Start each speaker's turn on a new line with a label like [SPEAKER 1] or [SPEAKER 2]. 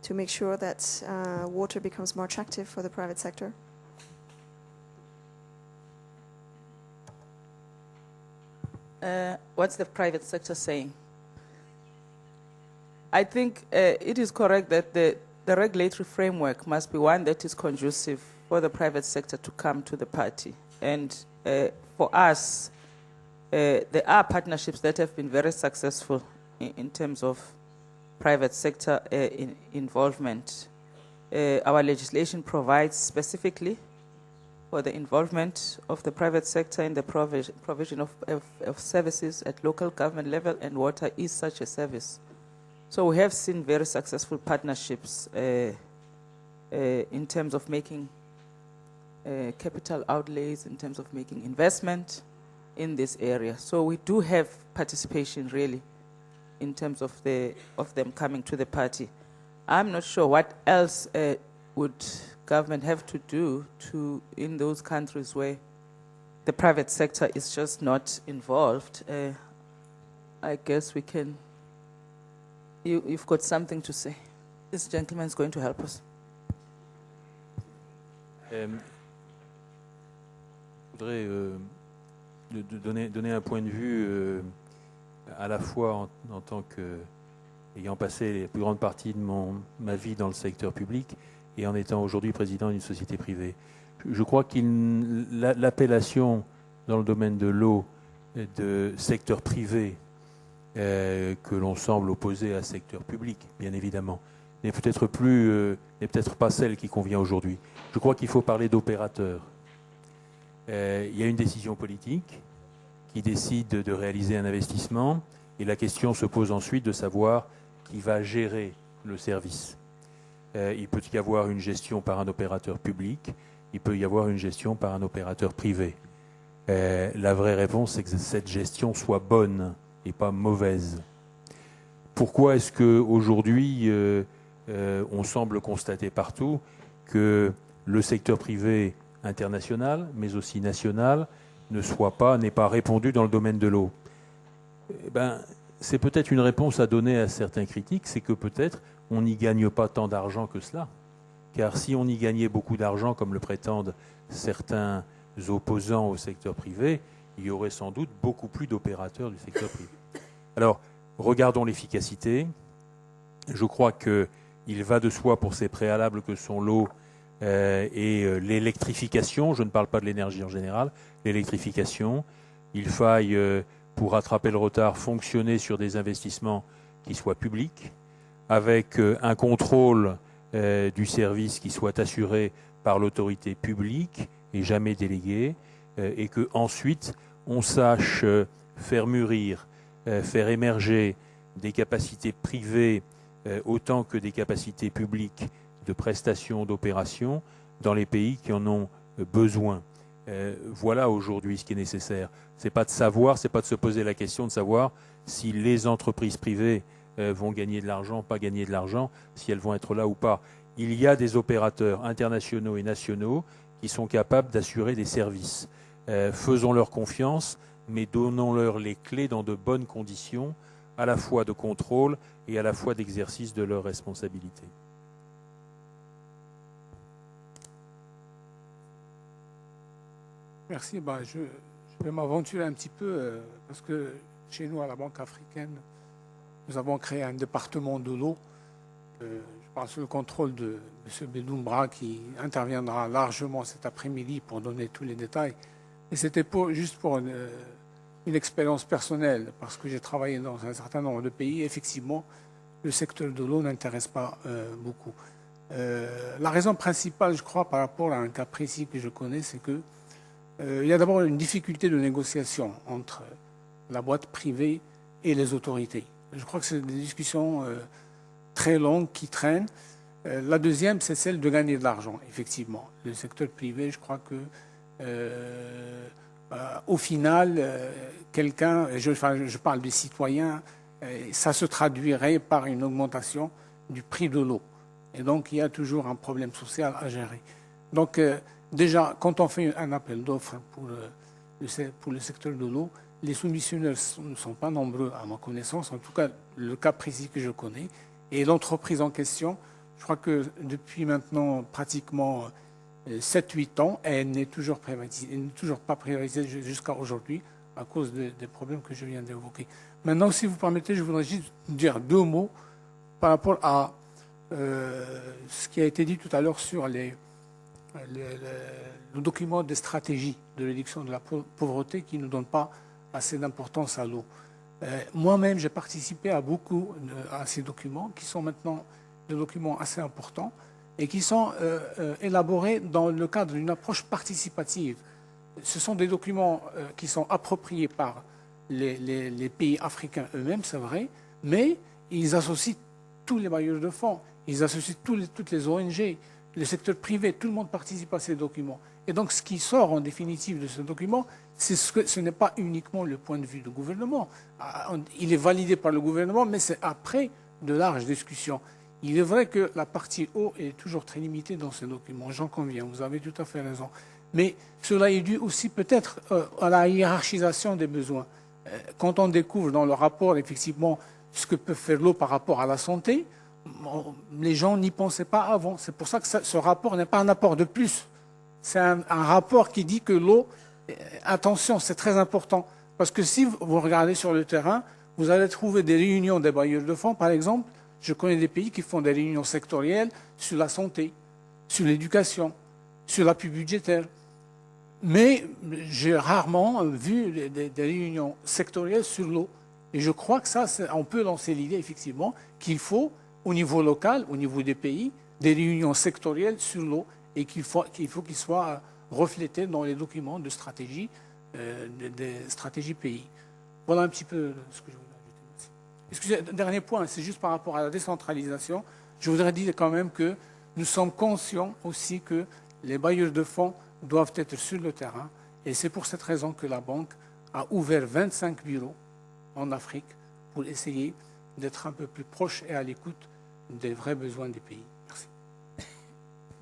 [SPEAKER 1] to make sure that water becomes more attractive for the private sector?
[SPEAKER 2] What's the private sector saying? I think it is correct that the regulatory framework must be one that is conducive for the private sector to come to the party. And for us, there are partnerships that have been very successful in terms of private sector involvement. Our legislation provides specifically for the involvement of the private sector in the provision of services at local government level, and water is such a service. So we have seen very successful partnerships in terms of making capital outlays, in terms of making investment in this area. So we do have participation really in terms of them coming to the party. I'm not sure what else would government have to do in those countries where the private sector is just not involved. I guess we can. You've got something to say. This gentleman is going to help us.
[SPEAKER 3] Je voudrais donner un point de vue à la fois en tant qu'ayant passé la plus grande partie de ma vie dans le secteur public et en étant aujourd'hui président d'une société privée. Je crois que l'appellation dans le domaine de l'eau de secteur privé que l'on semble opposer à secteur public, bien évidemment, n'est peut-être pas celle qui convient aujourd'hui. Je crois qu'il faut parler d'opérateurs. Il y a une décision politique qui décide de réaliser un investissement et la question se pose ensuite de savoir qui va gérer le service. Il peut y avoir une gestion par un opérateur public, il peut y avoir une gestion par un opérateur privé. La vraie réponse, c'est que cette gestion soit bonne et pas mauvaise. Pourquoi est-ce qu'aujourd'hui, on semble constater partout que le secteur privé international, mais aussi national, n'est pas répondu dans le domaine de l'eau? C'est peut-être une réponse à donner à certains critiques, c'est que peut-être on n'y gagne pas tant d'argent que cela. Car si on y gagnait beaucoup d'argent, comme le prétendent certains opposants au secteur privé, il y aurait sans doute beaucoup plus d'opérateurs du secteur privé. Alors, regardons l'efficacité. Je crois qu'il va de soi pour ces préalables que sont l'eau et l'électrification. Je ne parle pas de l'énergie en général, l'électrification. Il faille, pour rattraper le retard, fonctionner sur des investissements qui soient publics, avec un contrôle du service qui soit assuré par l'autorité publique et jamais déléguée, et qu'ensuite on sache faire mûrir, faire émerger des capacités privées autant que des capacités publiques de prestations, d'opérations dans les pays qui en ont besoin. Voilà aujourd'hui ce qui est nécessaire. C'est pas de savoir, c'est pas de se poser la question de savoir si les entreprises privées vont gagner de l'argent, pas gagner de l'argent, si elles vont être là ou pas. Il y a des opérateurs internationaux et nationaux qui sont capables d'assurer des services. Faisons-leur confiance, mais donnons-leur les clés dans de bonnes conditions, à la fois de contrôle et à la fois d'exercice de leurs responsabilités.
[SPEAKER 4] Merci. Je vais m'aventurer un petit peu parce que chez nous, à la Banque africaine, nous avons créé un département de l'eau. Je parle sous le contrôle de M. Bedoumbra qui interviendra largement cet après-midi pour donner tous les détails. Et c'était juste pour une expérience personnelle, parce que j'ai travaillé dans un certain nombre de pays. Effectivement, le secteur de l'eau n'intéresse pas beaucoup. La raison principale, je crois, par rapport à un cas précis que je connais, c'est que il y a d'abord une difficulté de négociation entre la boîte privée et les autorités. Je crois que c'est des discussions très longues qui traînent. La deuxième, c'est celle de gagner de l'argent, effectivement. Le secteur privé, je crois que au final, quelqu'un, je parle des citoyens, ça se traduirait par une augmentation du prix de l'eau. Et donc, il y a toujours un problème social à gérer. Donc, déjà, quand on fait un appel d'offres pour le secteur de l'eau, les soumissionnaires ne sont pas nombreux à ma connaissance, en tout cas le cas précis que je connais. Et l'entreprise en question, je crois que depuis maintenant pratiquement 7-8 ans, elle n'est toujours pas privatisée jusqu'à aujourd'hui à cause des problèmes que je viens d'évoquer. Maintenant, si vous permettez, je voudrais juste dire 2 mots par rapport à ce qui a été dit tout à l'heure sur le document de stratégie de réduction de la pauvreté qui ne donne pas assez d'importance à l'eau. Moi-même, j'ai participé à à ces documents qui sont maintenant des documents assez importants et qui sont élaborés dans le cadre d'une approche participative. Ce sont des documents qui sont appropriés par les pays africains eux-mêmes, c'est vrai, mais ils associent tous les bailleurs de fonds, ils associent toutes les ONG, le secteur privé, tout le monde participe à ces documents. Et donc ce qui sort en définitive de ce document, ce n'est pas uniquement le point de vue du gouvernement. Il est validé par le gouvernement, mais c'est après de larges discussions. Il est vrai que la partie eau est toujours très limitée dans ces documents, j'en conviens, vous avez tout à fait raison. Mais cela est dû aussi peut-être à la hiérarchisation des besoins. Quand on découvre dans le rapport, effectivement, ce que peut faire l'eau par rapport à la santé, les gens n'y pensaient pas avant. C'est pour ça que ce rapport n'est pas un apport de plus. C'est un rapport qui dit que l'eau, attention, c'est très important. Parce que si vous regardez sur le terrain, vous allez trouver des réunions des bailleurs de fonds, par exemple. Je connais des pays qui font des réunions sectorielles sur la santé, sur l'éducation, sur l'appui budgétaire. Mais j'ai rarement vu des réunions sectorielles sur l'eau. Et je crois que ça, on peut lancer l'idée, effectivement, qu'il faut, au niveau local, au niveau des pays, des réunions sectorielles sur l'eau et qu'il faut qu'ils soient reflétés dans les documents de stratégie, des stratégies pays. Voilà un petit peu ce que je voulais ajouter. Excusez, dernier point, c'est juste par rapport à la décentralisation. Je voudrais dire quand même que nous sommes conscients aussi que les bailleurs de fonds doivent être sur le terrain. Et c'est pour cette raison que la banque a ouvert 25 bureaux en Afrique pour essayer d'être un peu plus proche et à l'écoute des vrais besoins des pays.